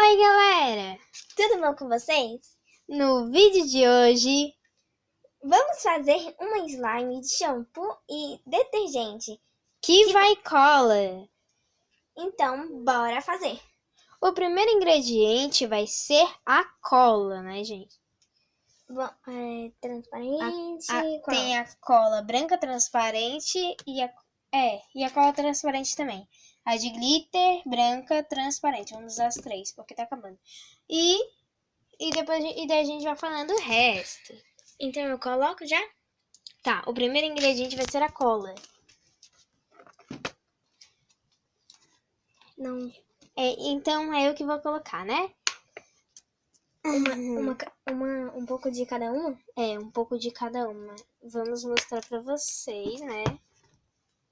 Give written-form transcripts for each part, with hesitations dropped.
aí, galera! Tudo bom com vocês? No vídeo de hoje, Vamos fazer uma slime de shampoo e detergente. que vai cola. Então, bora fazer. O primeiro ingrediente vai ser a cola, né, gente? Bom, transparente. qual? Tem a cola branca transparente e a cola transparente também. A de glitter, branca, transparente. Vamos usar as três, porque tá acabando. E daí a gente vai falando o resto. Então eu coloco já? Tá, o primeiro ingrediente vai ser a cola. Não. Então é eu que vou colocar, né? Um pouco de cada uma? Um pouco de cada uma. Vamos mostrar pra vocês, né?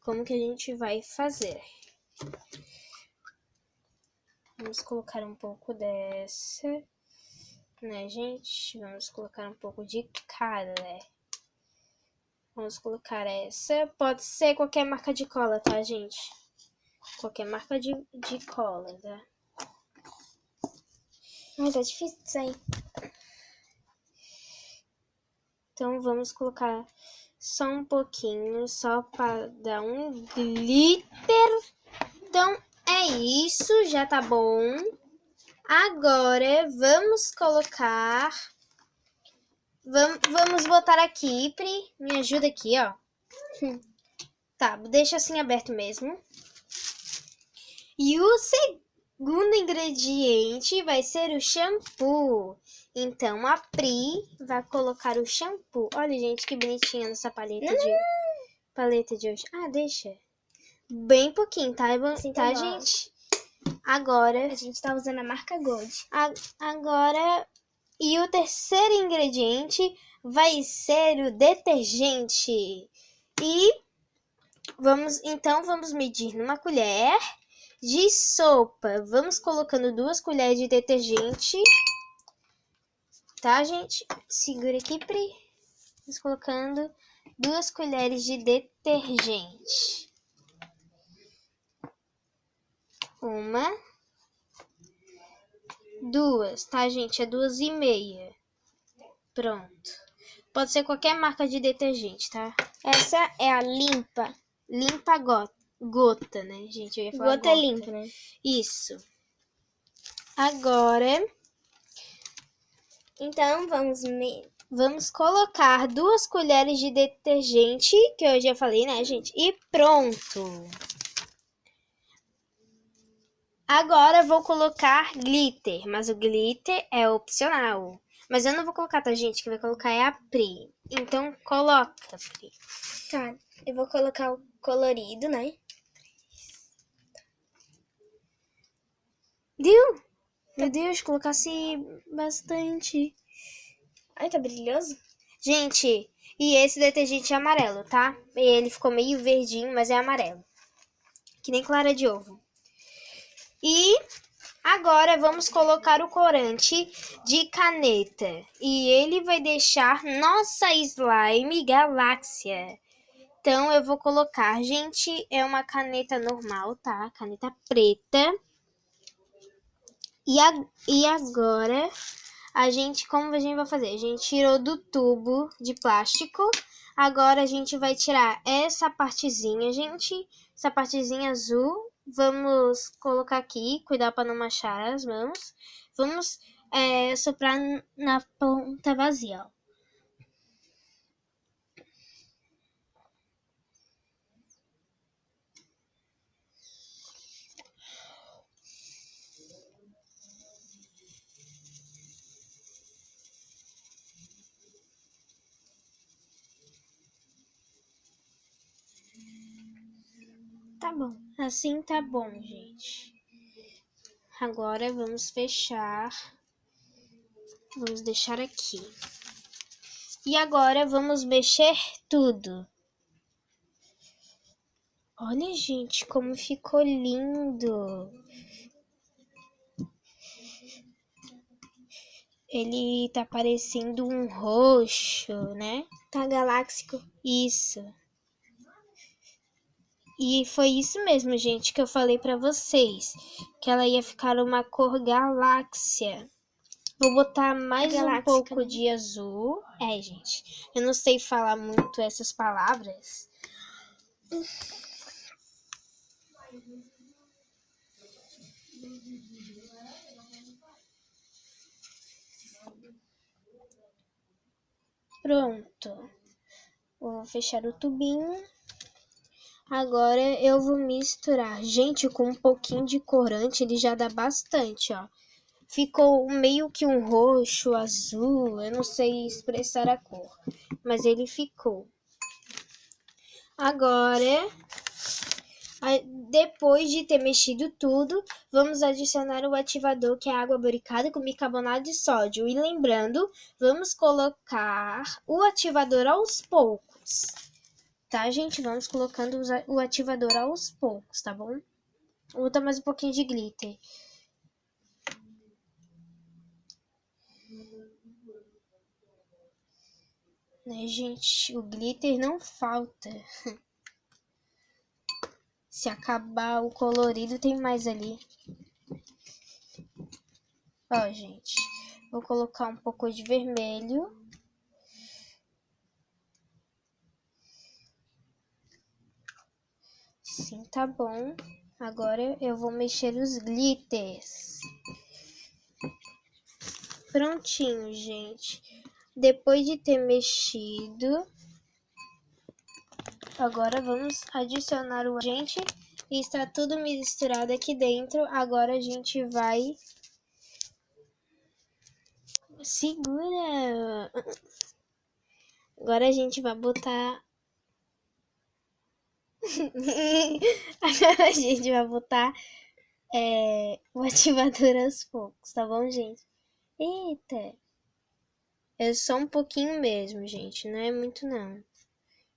Como que a gente vai fazer. Vamos colocar um pouco dessa, né, gente? Vamos colocar um pouco de cada, né? Vamos colocar essa. Pode ser qualquer marca de cola, tá, gente? Qualquer marca de cola, tá? Ai, tá difícil isso aí. Então, vamos colocar só um pouquinho, só para dar um glitter. Então, é isso, já tá bom. Agora, vamos colocar... Vamos botar aqui, Pri. Me ajuda aqui, ó. Tá, deixa assim aberto mesmo. E o segundo ingrediente vai ser o shampoo. Então, a Pri vai colocar o shampoo. Olha, gente, que bonitinha nossa paleta de hoje. Ah, deixa. Bem pouquinho, tá? Sim, tá, bom. gente? Agora... A gente tá usando a marca Gold. Agora... E o terceiro ingrediente vai ser o detergente. E vamos medir numa colher de sopa. Vamos colocando 2 colheres de detergente. Tá, gente? Segura aqui, Pri. Vamos colocando 2 colheres de detergente. 1, 2, tá, gente? É 2,5. Pronto. Pode ser qualquer marca de detergente, tá? Essa é a limpa. Limpa gota, né, gente? Eu ia falar Gota limpa, né? Isso. Agora, então vamos colocar 2 colheres de detergente, que eu já falei, né, gente? E pronto. Agora vou colocar glitter, mas o glitter é opcional. Mas eu não vou colocar, tá, gente? Quem vai colocar é a Pri. Então, coloca, Pri. Tá, eu vou colocar o colorido, né? Deu? Meu Deus, colocasse bastante. Ai, tá brilhoso. Gente, e esse detergente é amarelo, tá? Ele ficou meio verdinho, mas é amarelo. Que nem clara de ovo. E agora vamos colocar o corante de caneta. E ele vai deixar nossa slime galáxia. Então eu vou colocar, gente, é uma caneta normal, tá? Caneta preta. E agora, como a gente vai fazer? A gente tirou do tubo de plástico. Agora a gente vai tirar essa partezinha, gente. Essa partezinha azul. Vamos colocar aqui, cuidar para não manchar as mãos. Vamos soprar na ponta vazia, ó. Tá bom. Assim tá bom, gente. Agora vamos fechar. Vamos deixar aqui. E agora vamos mexer tudo. Olha, gente, como ficou lindo. Ele tá parecendo um roxo, né? Tá galáxico. Isso. E foi isso mesmo, gente, que eu falei pra vocês, que ela ia ficar uma cor galáxia. Vou botar mais um pouco de azul. Gente, eu não sei falar muito essas palavras. Pronto. Vou fechar o tubinho. Agora eu vou misturar. Gente, com um pouquinho de corante, ele já dá bastante, ó. Ficou meio que um roxo, azul, eu não sei expressar a cor, mas ele ficou. Agora, depois de ter mexido tudo, vamos adicionar o ativador, que é água boricada com bicarbonato de sódio. E lembrando, vamos colocar o ativador aos poucos. Tá, gente? Vamos colocando o ativador aos poucos, tá bom? Vou botar mais um pouquinho de glitter. Né, gente? O glitter não falta. Se acabar o colorido, tem mais ali. Ó, gente. Vou colocar um pouco de vermelho. Sim, tá bom. Agora eu vou mexer os glitters. Prontinho, gente. Depois de ter mexido, agora vamos adicionar o agente. E está tudo misturado aqui dentro. Agora a gente vai... Segura! Agora a gente vai botar... Agora a gente vai botar o ativador aos poucos, tá bom, gente? Eita! É só um pouquinho mesmo, gente. Não é muito, não.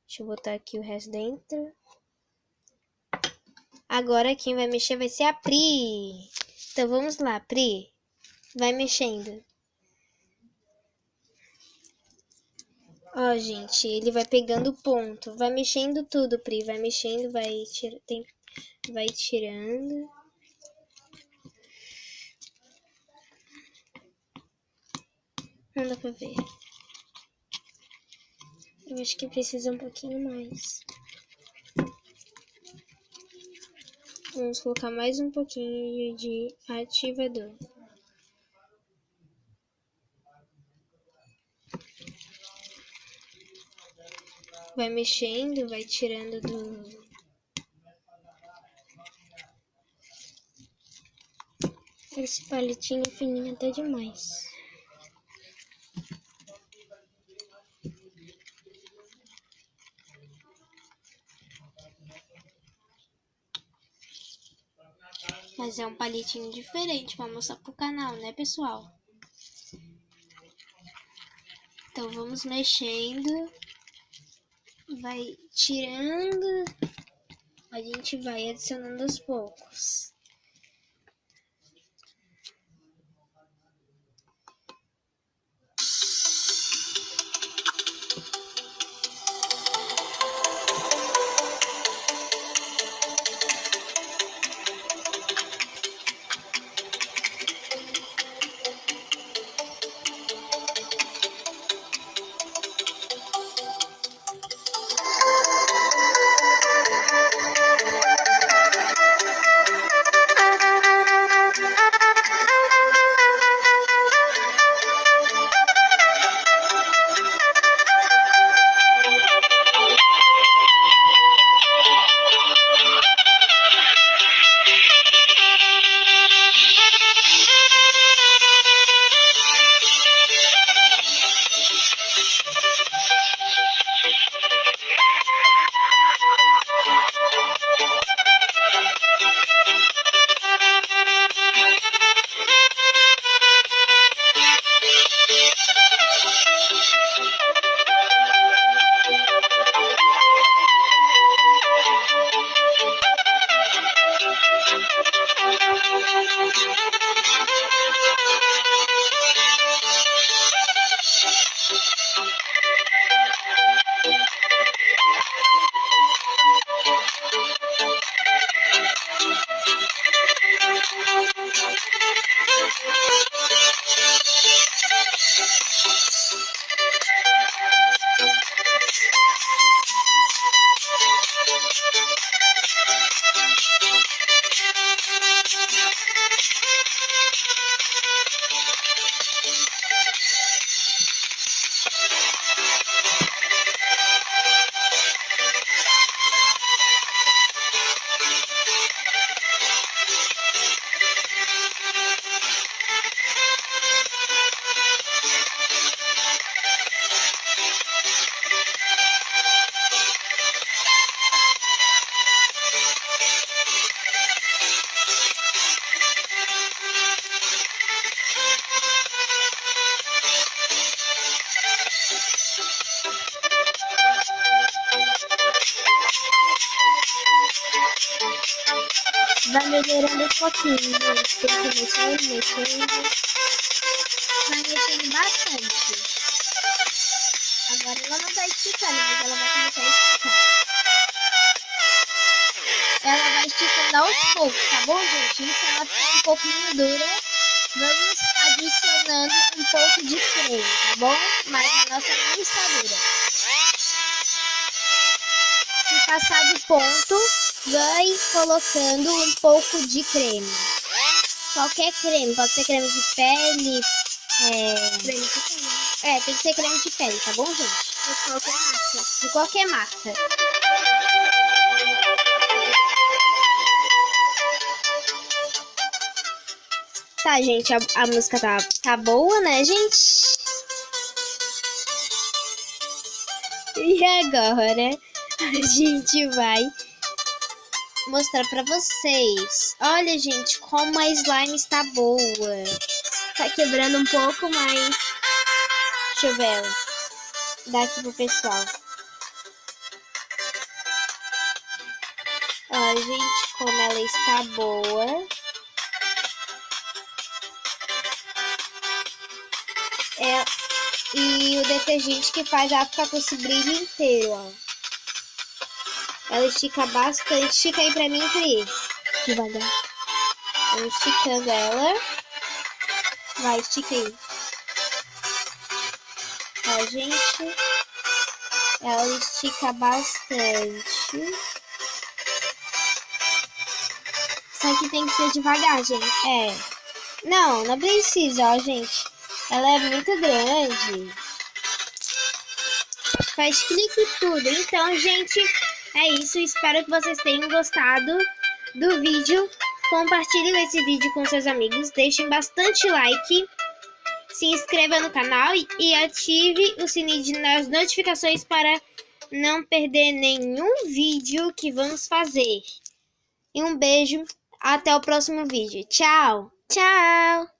Deixa eu botar aqui o resto dentro. Agora quem vai mexer vai ser a Pri. Então vamos lá, Pri. Vai mexendo. Ó, gente, ele vai pegando ponto. Vai mexendo tudo, Pri. Vai mexendo, vai tirando. Não dá pra ver. Eu acho que precisa um pouquinho mais. Vamos colocar mais um pouquinho de ativador. Vai mexendo, vai tirando do... Esse palitinho fininho até demais. Mas é um palitinho diferente para mostrar pro canal, né, pessoal? Então vamos mexendo. Vai tirando. A gente vai adicionando aos poucos. Vai melhorando um pouquinho, gente. Tem que mexendo. Vai mexendo bastante. Agora ela não tá esticando, mas ela vai começar a esticar. Ela vai esticando aos poucos, tá bom, gente? E se ela ficar um pouquinho dura, vamos adicionando um pouco de creme, tá bom? Mas a nossa não está dura. Se passar do ponto, vai colocando um pouco de creme. Qualquer creme, pode ser creme de pele. Creme de pele. Tem que ser creme de pele, tá bom, gente? De qualquer marca. De qualquer marca. Tá, gente, a música tá boa, né, gente? E agora a gente vai mostrar pra vocês. Olha, gente, como a slime está boa. Tá quebrando um pouco, mas... Deixa eu ver ela. Dá aqui pro pessoal. Ó, gente, como ela está boa. E o detergente que faz ela ficar com esse brilho inteiro, ó. Ela estica bastante. Estica aí pra mim, Pri. Devagar. Vamos esticando ela. Vai, estica aí. Ó, gente. Ela estica bastante. Só que tem que ser devagar, gente. Não precisa, ó, gente. Ela é muito grande. Faz clique e tudo. Então, gente, é isso. Espero que vocês tenham gostado do vídeo. Compartilhem esse vídeo com seus amigos. Deixem bastante like. Se inscreva no canal e ative o sininho das notificações para não perder nenhum vídeo que vamos fazer. E um beijo. Até o próximo vídeo. Tchau! Tchau!